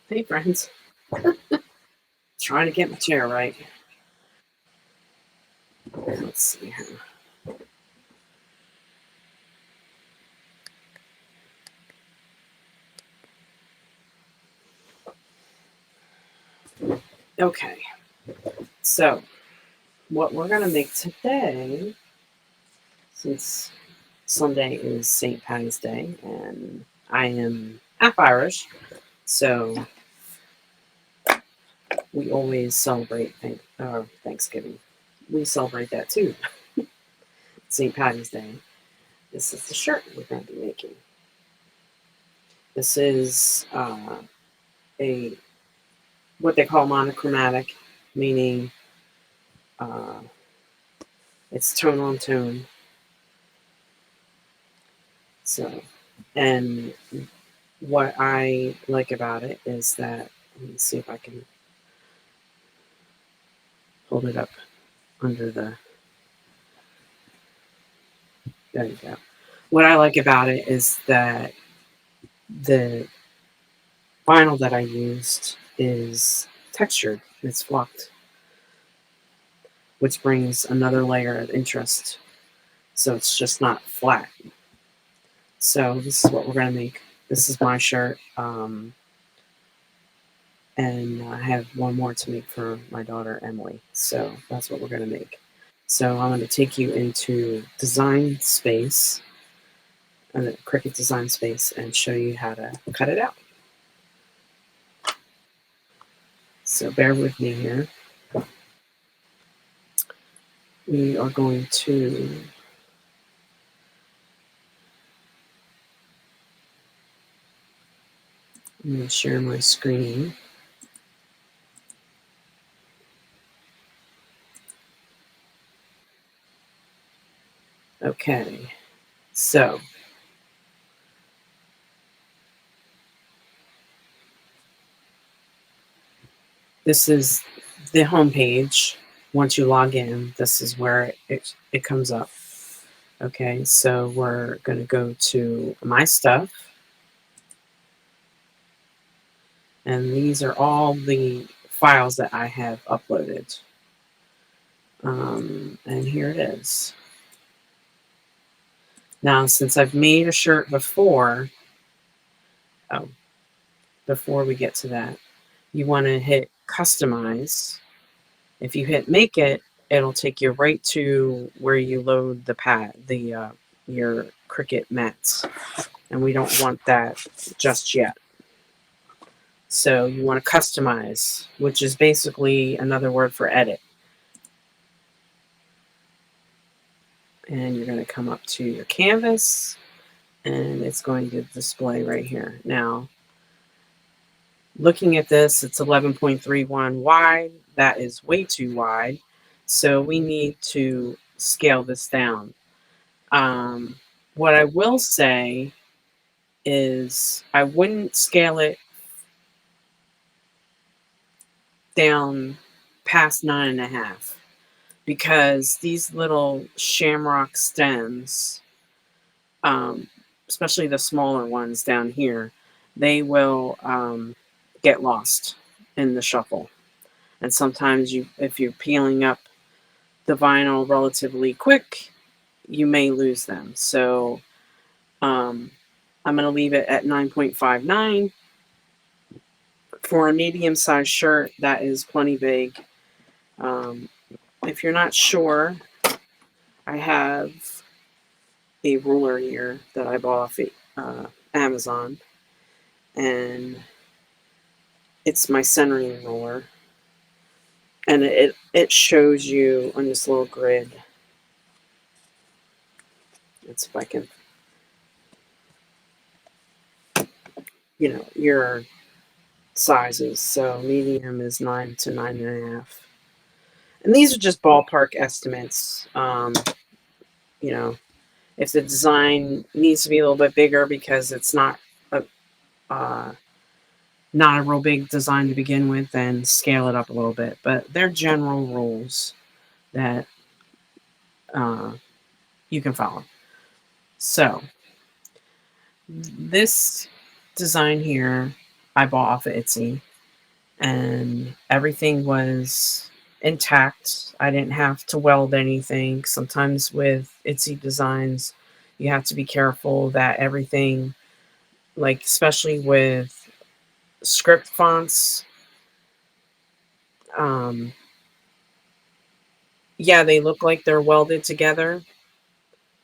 Hey, friends. Trying to get my chair right. Let's see here. Okay. So, what we're going to make today, since Sunday is St. Patty's Day, and I am half Irish, so we always celebrate Thanksgiving. We celebrate that too, St. Patty's Day. This is the shirt we're going to be making. This is a what they call monochromatic, meaning uh, it's tone on tone. So, and what I like about it is that, let me see if I can hold it up under the, there you go. What I like about it is that the vinyl that I used is textured, it's flocked, which brings another layer of interest. So it's just not flat. So this is what we're going to make. This is my shirt. And I have one more to make for my daughter, Emily. So that's what we're going to make. So I'm going to take you into design space, the Cricut design space, and show you how to cut it out. So bear with me here. We are going to I'm going to share my screen. Okay, so this is the home page. Once you log in, this is where it comes up. Okay, so we're going to go to My Stuff. And these are all the files that I have uploaded. And here it is. Now, since I've made a shirt before, before we get to that, you want to hit Customize. If you hit Make It, it'll take you right to where you load the pad, your Cricut mats. And we don't want that just yet. So you want to customize, which is basically another word for edit. And you're going to come up to your canvas, and it's going to display right here. Now, looking at this, it's 11.31 wide. That is way too wide. So we need to scale this down. What I will say is I wouldn't scale it down past 9.5, because these little shamrock stems, especially the smaller ones down here, they will get lost in the shuffle. And sometimes if you're peeling up the vinyl relatively quick, you may lose them. So I'm going to leave it at 9.59. For a medium-sized shirt, that is plenty big. If you're not sure, I have a ruler here that I bought off Amazon, and it's my centering ruler, and it shows you on this little grid. Let's see if I can, your sizes. So medium is 9 to 9.5, and these are just ballpark estimates. If the design needs to be a little bit bigger because it's not a not a real big design to begin with, then scale it up a little bit. But they're general rules that you can follow. So this design here I bought off of Etsy, and everything was intact. I didn't have to weld anything. Sometimes with Etsy designs, you have to be careful that everything, like especially with script fonts, um, yeah, they look like they're welded together,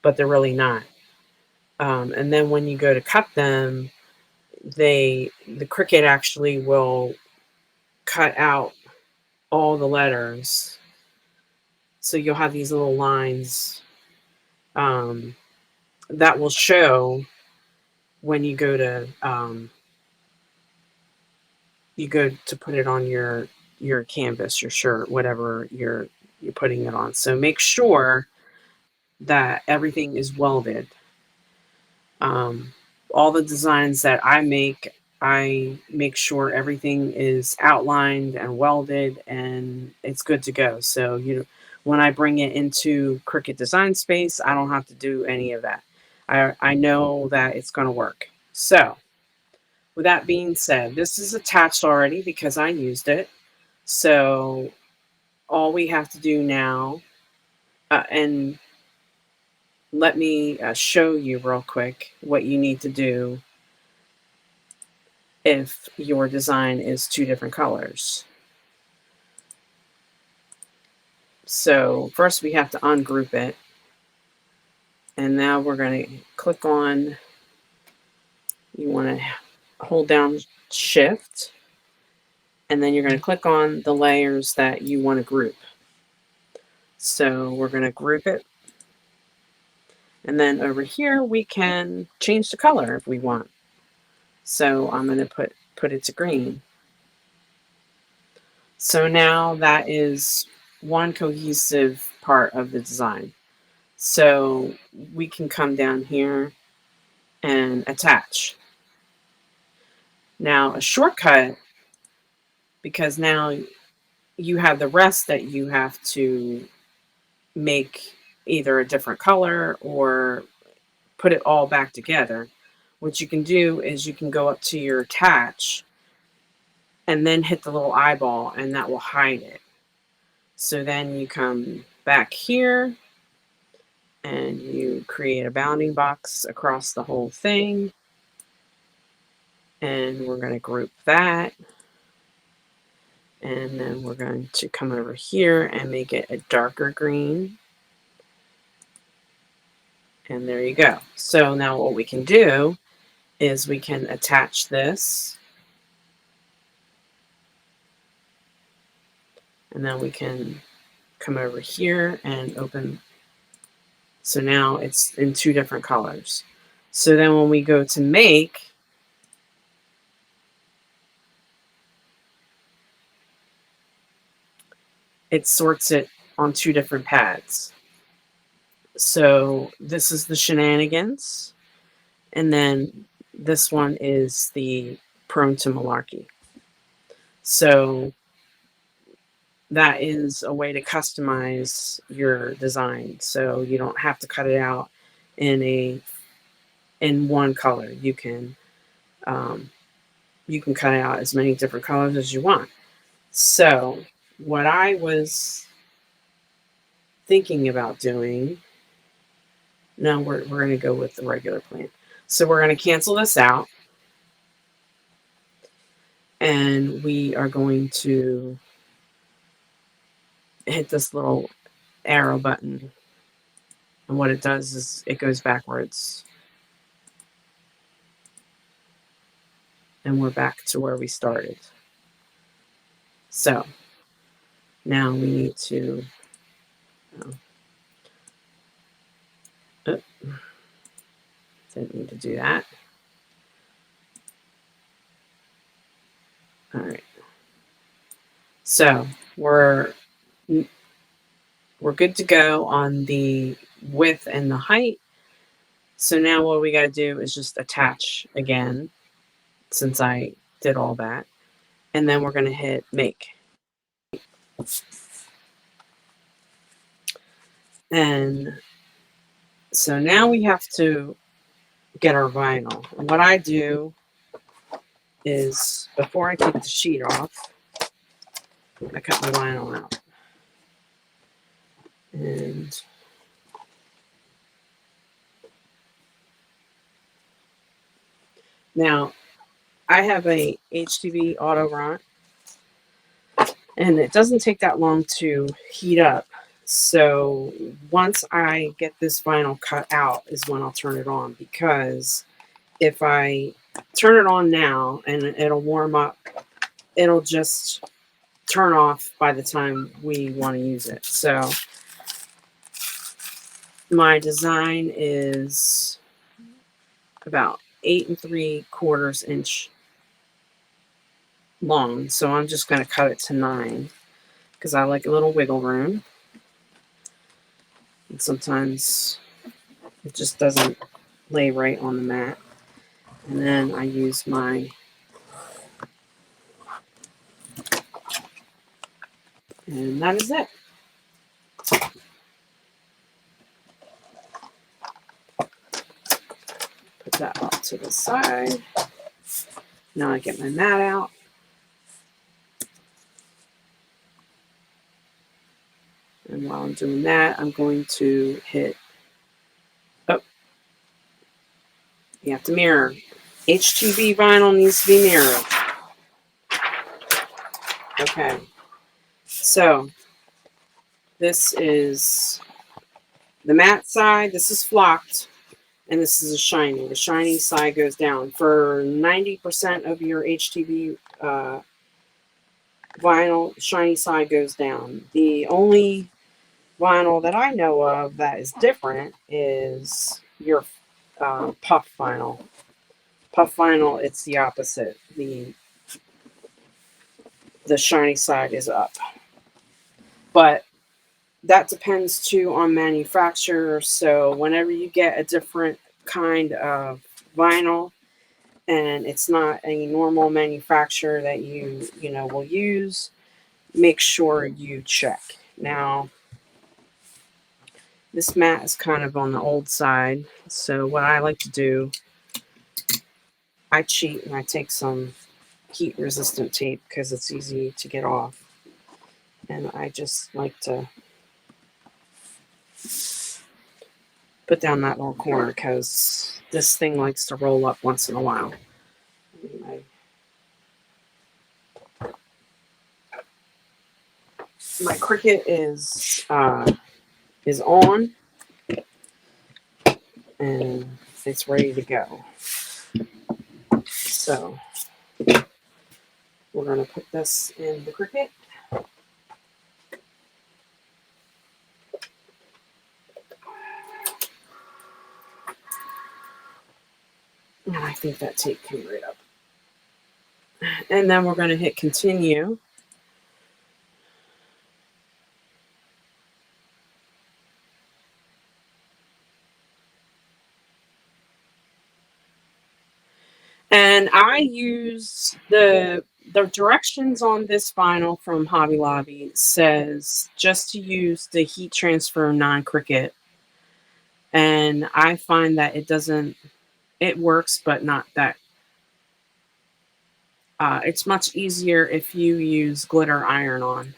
but they're really not. And then when you go to cut them, the Cricut actually will cut out all the letters, so you'll have these little lines um, that will show when you go to put it on your canvas, your shirt, whatever you're putting it on. So make sure that everything is welded. Um, all the designs that I make sure everything is outlined and welded and it's good to go. So when I bring it into Cricut Design Space, I don't have to do any of that. I know that it's going to work. So with that being said, this is attached already because I used it. So all we have to do now, and let me show you real quick what you need to do if your design is two different colors. So first we have to ungroup it. And now we're going to click on, you want to hold down Shift, and then you're going to click on the layers that you want to group. So we're going to group it. And then over here, we can change the color if we want. So I'm going to put it to green. So now that is one cohesive part of the design. So we can come down here and attach. Now a shortcut, because now you have the rest that you have to make either a different color or put it all back together. What you can do is you can go up to your attach and then hit the little eyeball, and that will hide it. So then you come back here and you create a bounding box across the whole thing. And we're going to group that. And then we're going to come over here and make it a darker green. And there you go. So now what we can do is we can attach this. And then we can come over here and open. So now it's in two different colors. So then when we go to make, it sorts it on two different pads. So this is the Shenanigans, and then this one is the Prone to Malarkey. So that is a way to customize your design. So you don't have to cut it out in one color. You can cut it out as many different colors as you want. So what I was thinking about doing, no, we're going to go with the regular plan. So we're going to cancel this out. And we are going to hit this little arrow button. And what it does is it goes backwards. And we're back to where we started. So now we need to didn't need to do that. All right. So we're good to go on the width and the height. So now what we got to do is just attach again, since I did all that. And then we're going to hit make. And so now we have to get our vinyl. And what I do is before I take the sheet off, I cut my vinyl out. And now I have a HTV HTVRont, and it doesn't take that long to heat up. So once I get this vinyl cut out is when I'll turn it on, because if I turn it on now and it'll warm up, it'll just turn off by the time we want to use it. So my design is about 8 3/4 inch long. So I'm just going to cut it to 9 because I like a little wiggle room. And sometimes it just doesn't lay right on the mat. And then I use my, and that is it. Put that off to the side. Now I get my mat out. And while I'm doing that, I'm going to hit, oh, you have to mirror. HTV vinyl needs to be mirrored. Okay, so this is the matte side, this is flocked, and this is a shiny. The shiny side goes down. For 90% of your HTV vinyl, shiny side goes down. The only vinyl that I know of that is different is your puff vinyl. Puff vinyl, it's the opposite. The shiny side is up. But that depends too on manufacturer. So whenever you get a different kind of vinyl and it's not a normal manufacturer that you will use, make sure you check. Now, this mat is kind of on the old side, so what I like to do, I cheat and I take some heat resistant tape because it's easy to get off, and I just like to put down that little corner because this thing likes to roll up once in a while. My Cricut is on and it's ready to go. So we're going to put this in the Cricut. And I think that tape came right up. And then we're going to hit continue. And I use the directions on this vinyl from Hobby Lobby says just to use the heat transfer non-Cricut. And I find that it works, but not that. It's much easier if you use glitter iron-on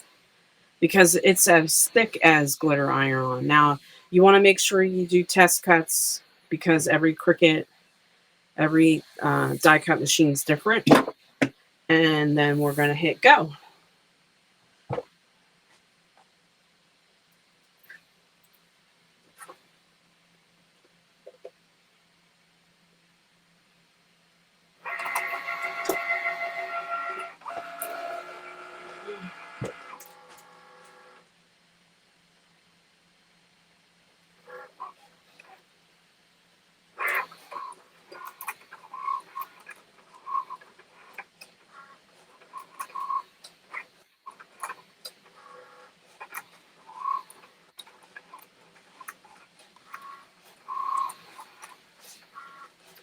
because it's as thick as glitter iron-on. Now, you want to make sure you do test cuts because every Cricut, every die cut machine is different. And then we're going to hit go.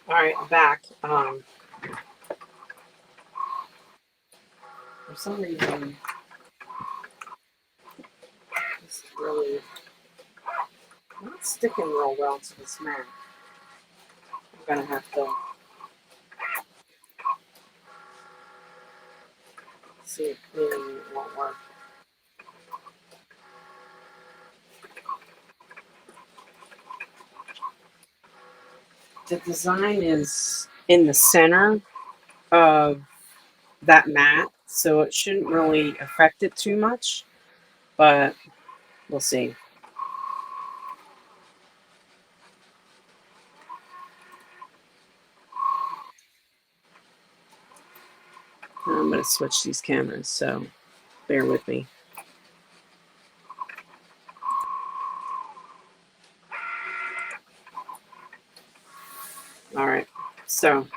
All right, I'm back. For some reason, this is really not sticking real well to this mat. I'm going to have to see it cleaning, it won't work. The design is in the center of that mat, so it shouldn't really affect it too much, but we'll see. I'm going to switch these cameras, so bear with me. All right, so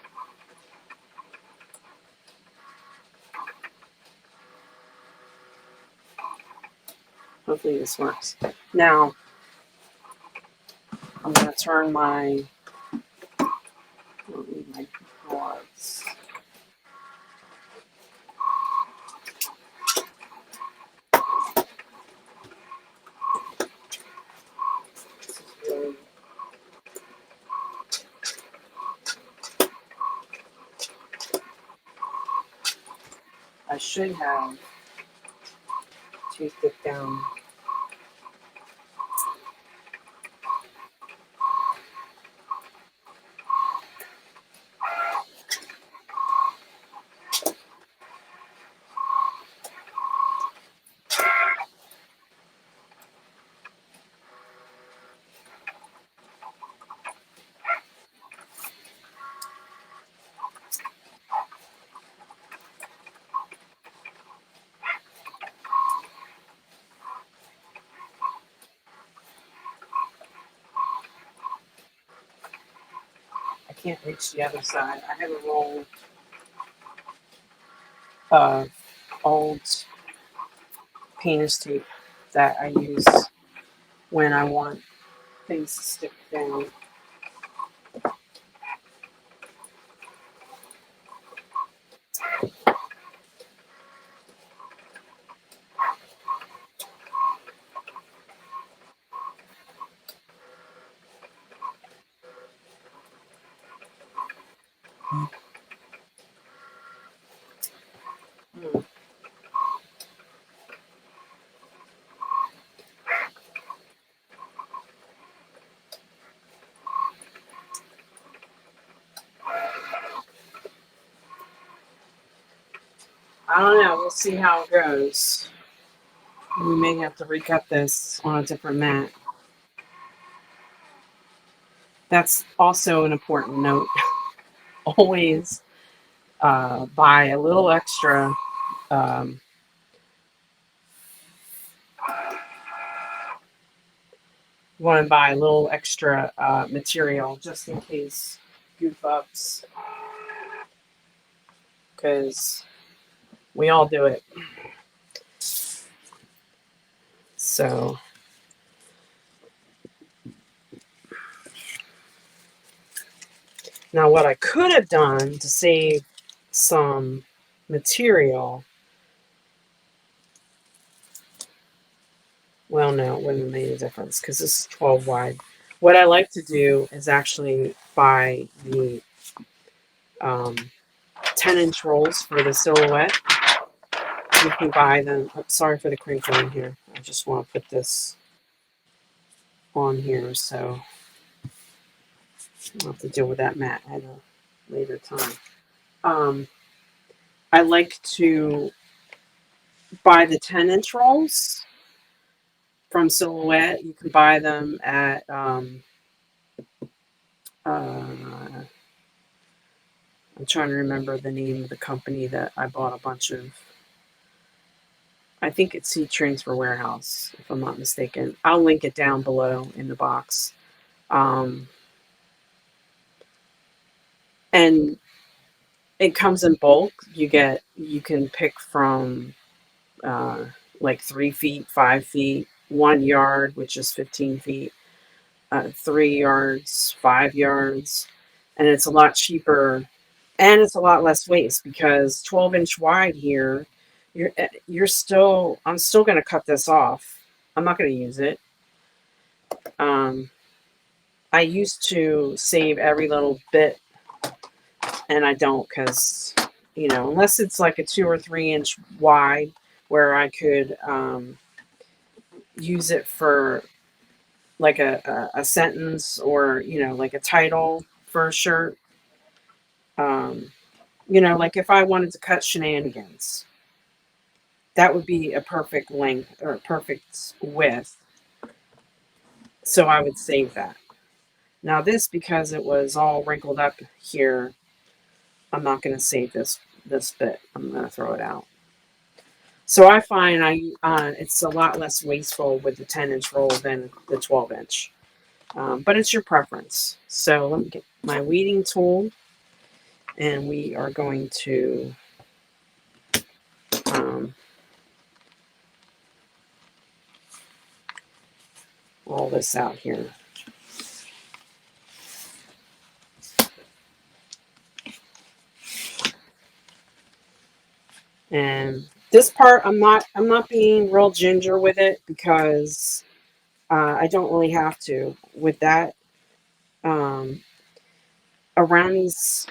hopefully this works. Now, I'm going to turn my gloves. I should have toothed it down. I can't reach the other side. I have a roll of old painter's tape that I use when I want things to stick down. I don't know. We'll see how it goes. We may have to recut this on a different mat. That's also an important note. Always buy a little extra you want to buy a little extra material just in case goof ups, because we all do it. So now what I could have done to save some material, well, no, it wouldn't have made a difference because this is 12 wide. What I like to do is actually buy the 10-inch rolls for the silhouette. You can buy them. Oh, sorry for the crinkling here. I just want to put this on here so I'll have to deal with that mat at a later time. I like to buy the 10-inch rolls from Silhouette. You can buy them at I'm trying to remember the name of the company that I bought a bunch of. I think it's Heat Transfer Warehouse, if I'm not mistaken. I'll link it down below in the box. And it comes in bulk. You can pick from like 3 feet, 5 feet, 1 yard, which is 15 feet, 3 yards, 5 yards, and it's a lot cheaper, and it's a lot less waste because 12-inch wide here, I'm still going to cut this off. I'm not going to use it. I used to save every little bit, and I don't because you know, unless it's like a 2 or 3 inch wide where I could use it for like a sentence or, you know, like a title for a shirt. Um, you know, like if I wanted to cut Shenanigans, that would be a perfect length or a perfect width. So I would save that. Now this, because it was all wrinkled up here, I'm not going to save this bit. I'm going to throw it out. So I find it's a lot less wasteful with the 10-inch roll than the 12-inch. But it's your preference. So let me get my weeding tool, and we are going to roll this out here. And this part, I'm not being real ginger with it because I don't really have to with that. Um, Around these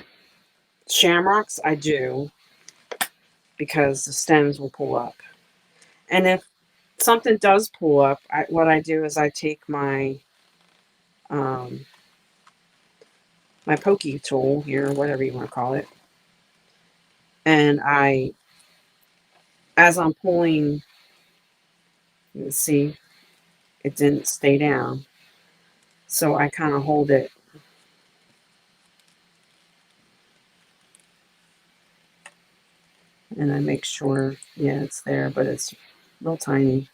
shamrocks, I do, because the stems will pull up. And if something does pull up, what I do is I take um, my pokey tool here, whatever you want to call it, and as I'm pulling, you can see it didn't stay down, so I kind of hold it and I make sure, yeah, it's there, but it's real tiny.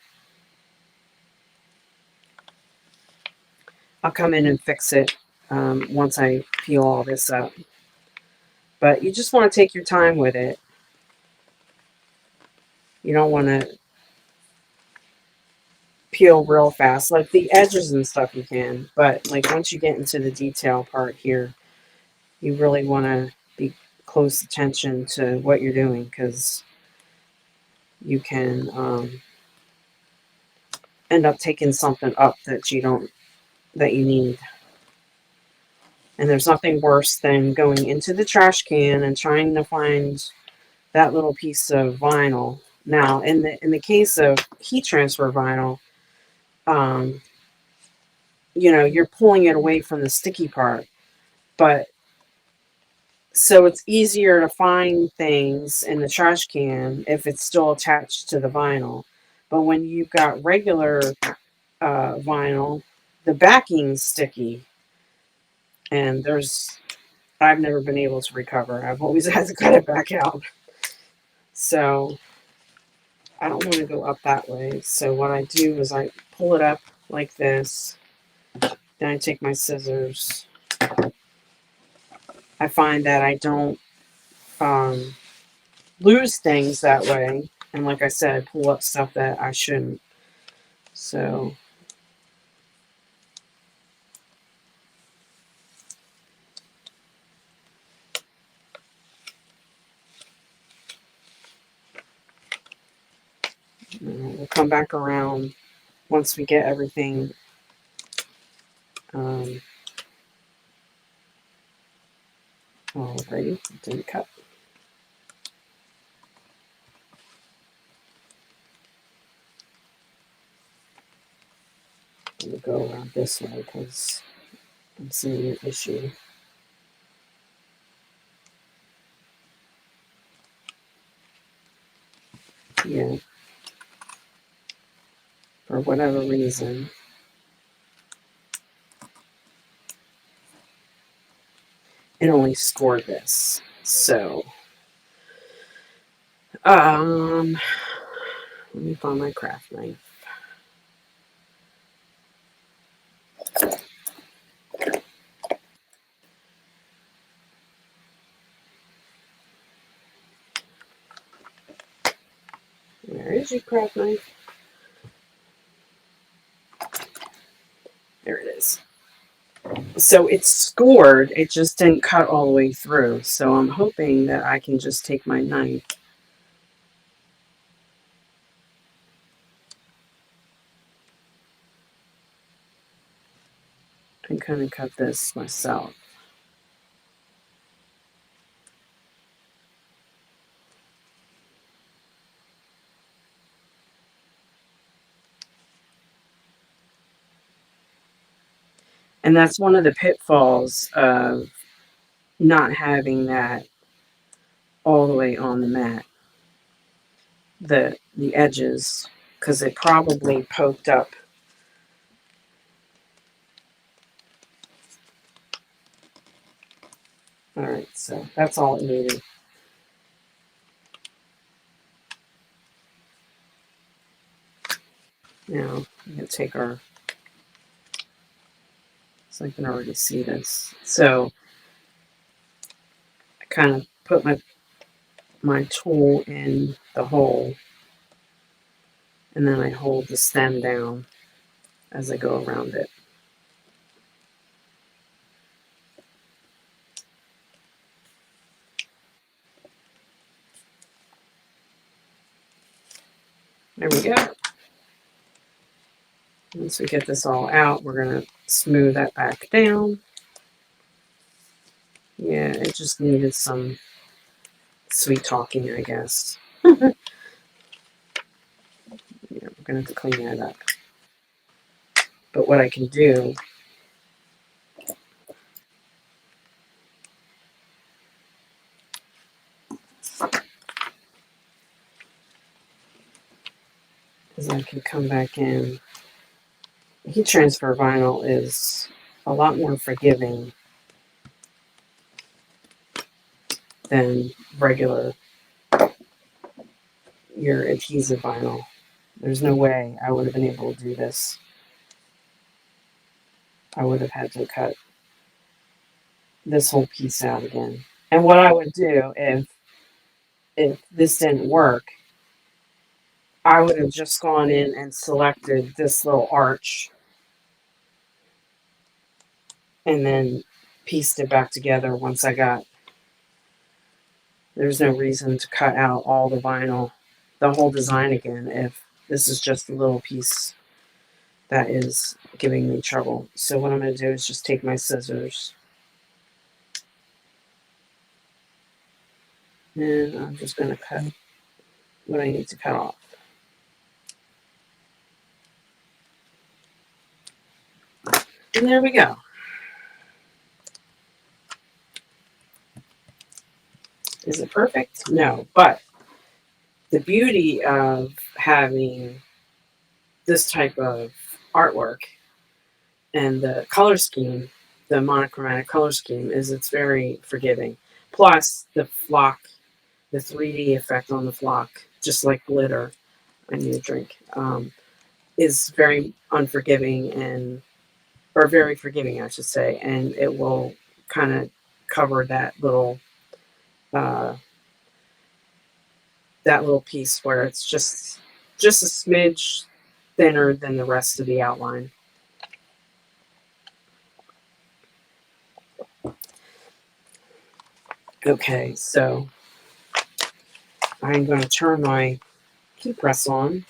I'll come in and fix it once I peel all this up. But you just want to take your time with it. You don't want to peel real fast. Like the edges and stuff you can, but like once you get into the detail part here, you really want to be close attention to what you're doing, because you can end up taking something up that you need. And there's nothing worse than going into the trash can and trying to find that little piece of vinyl. Now, in the case of heat transfer vinyl, um, you know, you're pulling it away from the sticky part, but so it's easier to find things in the trash can if it's still attached to the vinyl. But when you've got regular vinyl, the backing's sticky, and I've never been able to recover. I've always had to cut it back out. So I don't want to go up that way. So what I do is I pull it up like this. Then I take my scissors. I find that I don't um, lose things that way. And like I said, I pull up stuff that I shouldn't. So we'll come back around once we get everything alrighty. It didn't cut. We'll go around this way because I'm seeing an issue. Yeah. For whatever reason, it only scored this. So, let me find my craft knife. Where is your craft knife? There it is. So it's scored, it just didn't cut all the way through. So I'm hoping that I can just take my knife and kind of cut this myself. And that's one of the pitfalls of not having that all the way on the mat, the edges, because it probably poked up. All right, so that's all it needed. Now I'm gonna take our, so I can already see this. So I kind of put my tool in the hole, and then I hold the stem down as I go around it. There we go. Once we get this all out, we're going to smooth that back down. Yeah, it just needed some sweet talking, I guess. Yeah, we're going to have to clean that up. But what I can do is I can come back in. Heat transfer vinyl is a lot more forgiving than regular your adhesive vinyl. There's no way I would have been able to do this. I would have had to cut this whole piece out again. And what I would do if this didn't work, I would have just gone in and selected this little arch and then pieced it back together once I got. There's no reason to cut out all the vinyl, the whole design again, if this is just a little piece that is giving me trouble. So what I'm going to do is just take my scissors and I'm just going to cut what I need to cut off. And there we go. Is it perfect? No, but the beauty of having this type of artwork and the color scheme, the monochromatic color scheme, is it's very forgiving. Plus, the flock, the 3D effect on the flock, just like glitter, I need a drink, is very unforgiving or very forgiving, I should say, and it will kind of cover uh, that little piece where it's just a smidge thinner than the rest of the outline. Okay, so I'm going to turn my heat press on.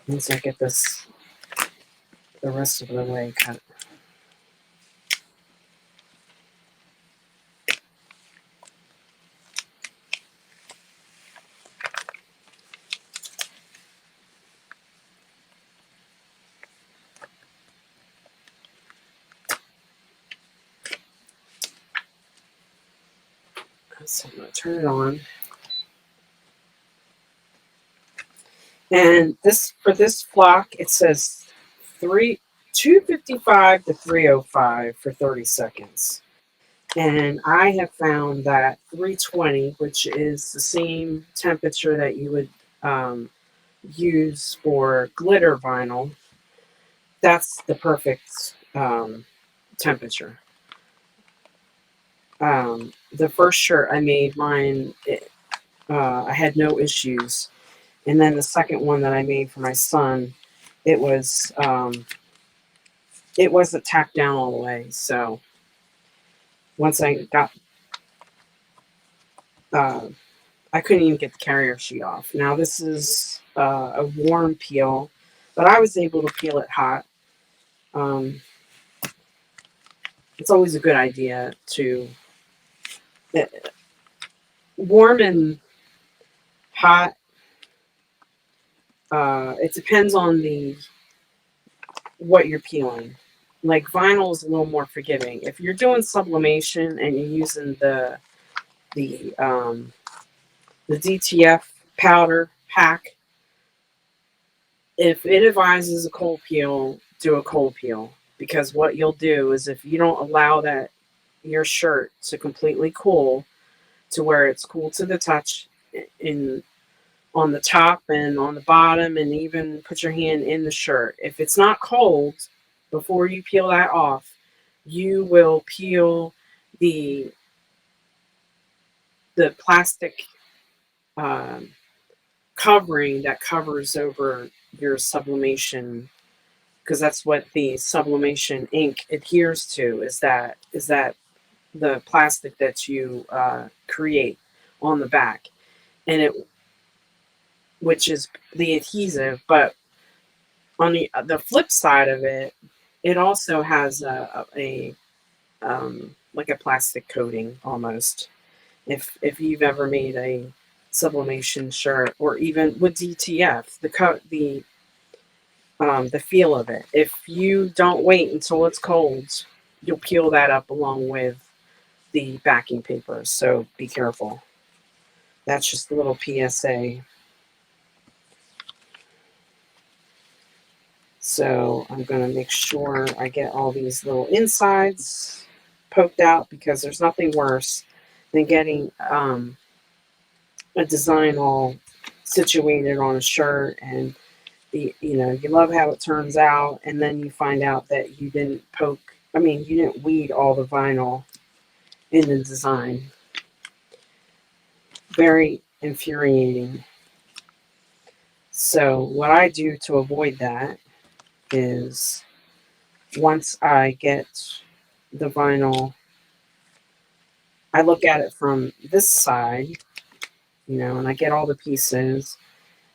Once I get the rest of the way cut. So I'm going to turn it on. And for this flock, it says 255 to 305 for 30 seconds. And I have found that 320, which is the same temperature that you would use for glitter vinyl, that's the perfect temperature. The first shirt I made, I had no issues. And then the second one that I made for my son, it wasn't tacked down all the way. So once I got, I couldn't even get the carrier sheet off. Now this is a warm peel, but I was able to peel it hot. It's always a good idea to, warm and hot, it depends on the what you're peeling. Like vinyl is a little more forgiving. If you're doing sublimation and you're using the the DTF powder pack, if it advises a cold peel, do a cold peel, because what you'll do is if you don't allow that your shirt to completely cool to where it's cool to the touch in on the top and on the bottom, and even put your hand in the shirt. If it's not cold before you peel that off, you will peel the plastic um, covering that covers over your sublimation, because that's what the sublimation ink adheres to, is that the plastic that you create on the back, and it which is the adhesive. But on the flip side of it, it also has a like a plastic coating almost. If you've ever made a sublimation shirt, or even with DTF, the feel of it. If you don't wait until it's cold, you'll peel that up along with the backing paper. So be careful. That's just a little PSA. So I'm going to make sure I get all these little insides poked out, because there's nothing worse than getting a design all situated on a shirt, and you love how it turns out, and then you find out that you didn't you didn't weed all the vinyl in the design. Very infuriating. So what I do to avoid that is, once I get the vinyl, I look at it from this side, and I get all the pieces.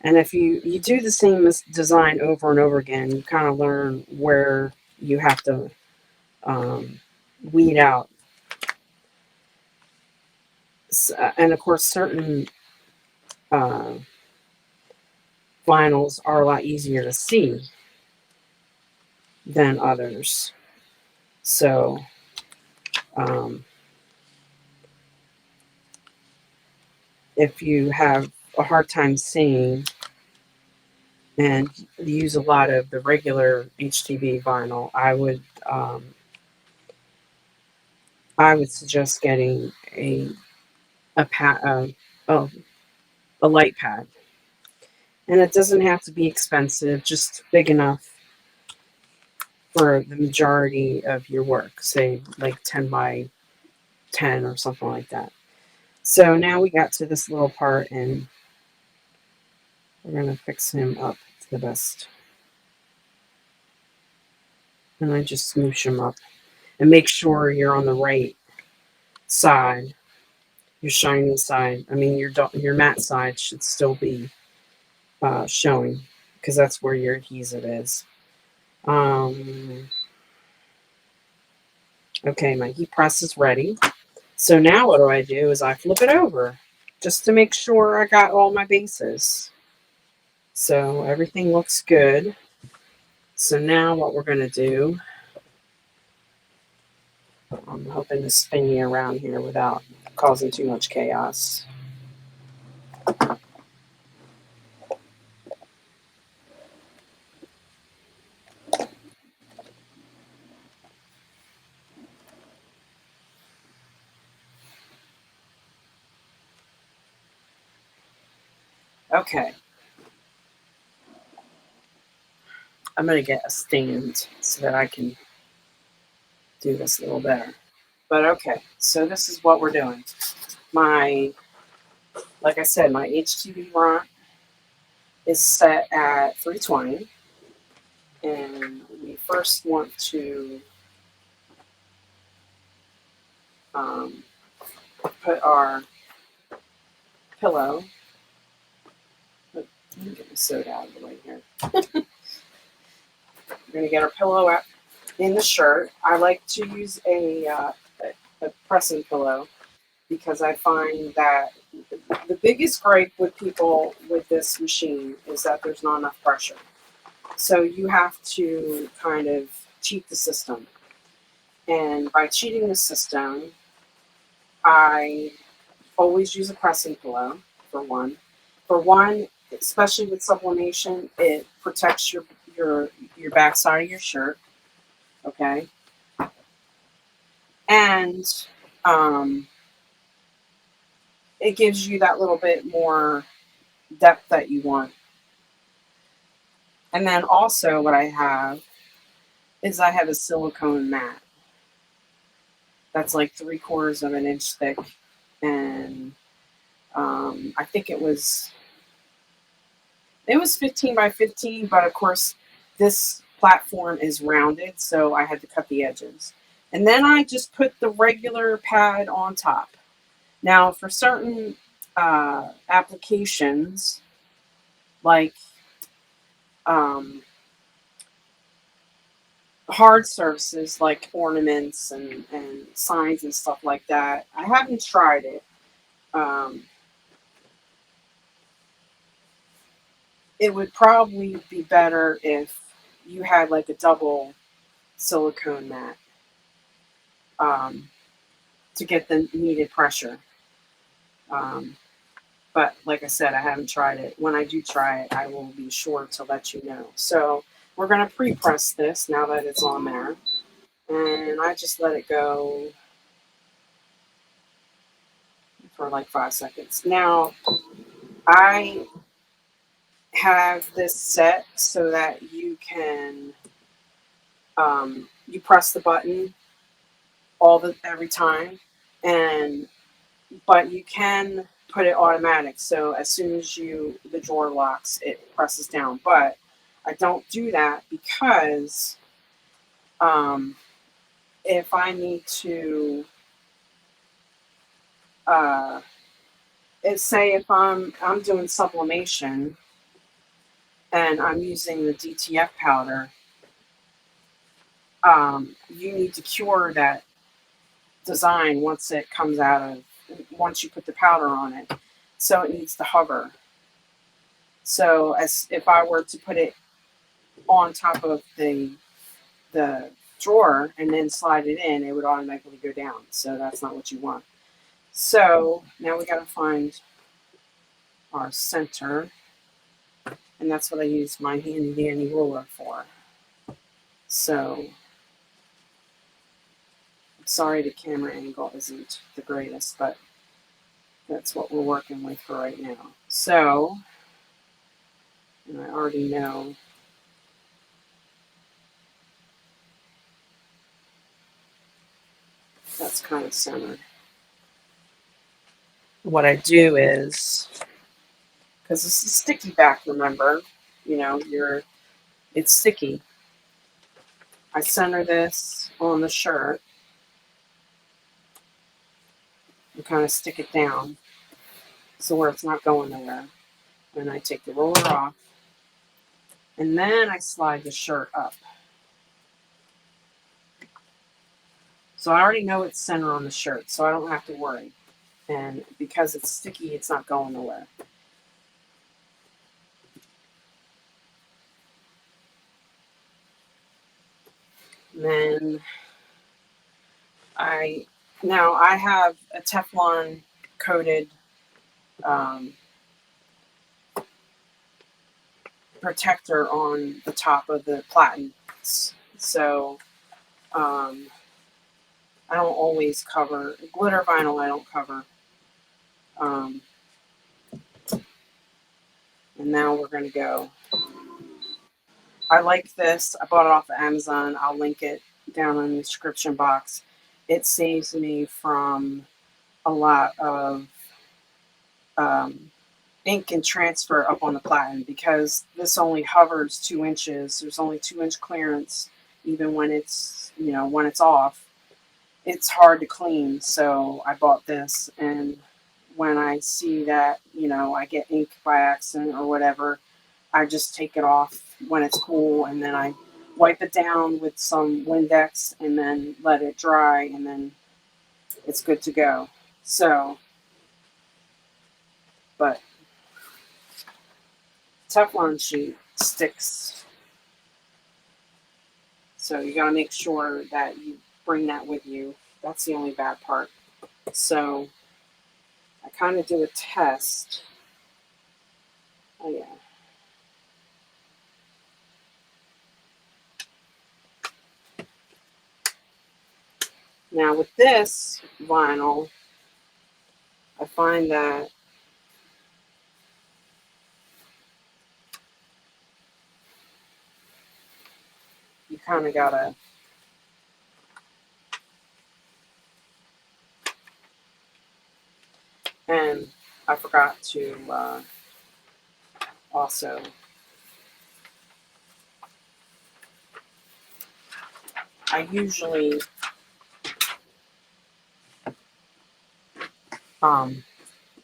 And if you do the same design over and over again, you kind of learn where you have to weed out. And of course, certain uh, vinyls are a lot easier to see than others. So if you have a hard time seeing and use a lot of the regular HTV vinyl, I would suggest getting a pad, oh, a light pad, and it doesn't have to be expensive, just big enough for the majority of your work, say like 10 by 10 or something like that. So now we got to this little part, and we're going to fix him up to the best. And I just smoosh him up and make sure you're on the right side. Your shiny side, your matte side should still be showing, because that's where your adhesive is. Okay, my heat press is ready. So now what do? Is I flip it over just to make sure I got all my bases. So everything looks good. So now what we're going to do, I'm hoping to spin you around here without causing too much chaos. Okay. I'm going to get a stand so that I can do this a little better. But okay, so this is what we're doing. Like I said, my HTVRont is set at 320. And we first want to put our pillow. Let me get my soda out of the way here. We're going to get our pillow out in the shirt. I like to use a pressing pillow, because I find that the biggest gripe with people with this machine is that there's not enough pressure. So you have to kind of cheat the system. And by cheating the system, I always use a pressing pillow for one. For one, especially with sublimation, it protects your backside of your shirt. Okay, and um, it gives you that little bit more depth that you want. And then also, what I have is I have a silicone mat that's like 3/4 of an inch thick, and I think it was 15 by 15, but of course this platform is rounded, so I had to cut the edges. And then I just put the regular pad on top. Now, for certain applications, like um, hard surfaces like ornaments and signs and stuff like that, I haven't tried it. Um, it would probably be better if you had like a double silicone mat um, to get the needed pressure. Um, but like I said, I haven't tried it. When I do try it, I will be sure to let you know. So we're going to pre-press this now that it's on there. And I just let it go for like 5 seconds. Now, I have this set so that you can, you press the button every time. And but you can put it automatic. So as soon as the drawer locks, it presses down. But I don't do that because um, if I need to, uh, say if I'm doing sublimation and I'm using the DTF powder, you need to cure that design once you put the powder on it. So it needs to hover. So as if I were to put it on top of the drawer and then slide it in, it would automatically go down. So that's not what you want. So now we got to find our center, and that's what I use my handy dandy ruler for. So I'm sorry the camera angle isn't the greatest, but that's what we're working with for right now. So, and I already know that's kind of centered. What I do is, because this is sticky back, remember, it's sticky. I center this on the shirt and kind of stick it down so where it's not going nowhere. And I take the roller off, and then I slide the shirt up. So I already know it's center on the shirt, so I don't have to worry. And because it's sticky, it's not going nowhere. And then I have a Teflon coated protector on the top of the platen. So I don't always cover glitter vinyl. I don't cover. And now we're going to go. I like this. I bought it off of Amazon. I'll link it down in the description box. It saves me from a lot of ink and transfer up on the platen because this only hovers 2 inches. There's only 2-inch clearance, even when it's off. It's hard to clean, so I bought this. And when I see that I get ink by accident or whatever, I just take it off when it's cool, and then I wipe it down with some Windex and then let it dry, and then it's good to go. So but Teflon sheet sticks. So you got to make sure that you bring that with you. That's the only bad part. So I kind of do a test. Oh yeah. Now with this vinyl, I find that you kind of gotta, and I forgot to also, I usually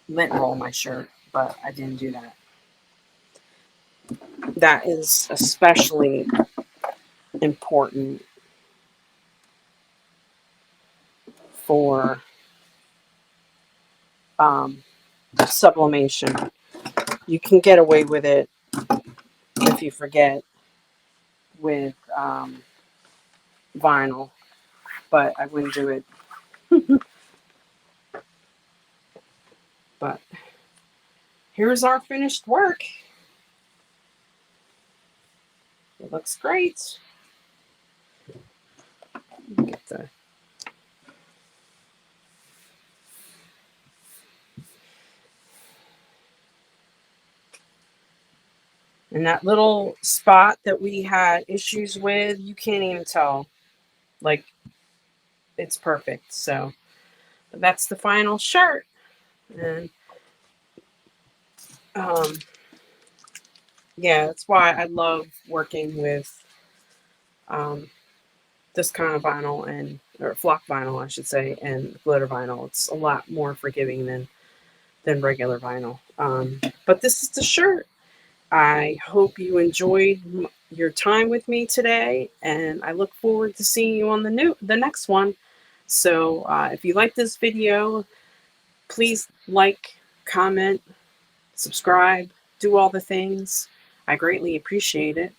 lint roll my shirt, but I didn't do that. That is especially important for sublimation. You can get away with it if you forget with vinyl, but I wouldn't do it. But here's our finished work. It looks great. Get the and that little spot that we had issues with, you can't even tell. Like, it's perfect. So that's the final shirt. And yeah, that's why I love working with this kind of vinyl and or flock vinyl, I should say, and glitter vinyl. It's a lot more forgiving than regular vinyl. But this is the shirt. I hope you enjoyed your time with me today, and I look forward to seeing you on the next one. So if you like this video, please like, comment, subscribe, do all the things. I greatly appreciate it.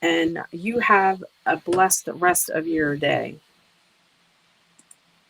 And you have a blessed rest of your day.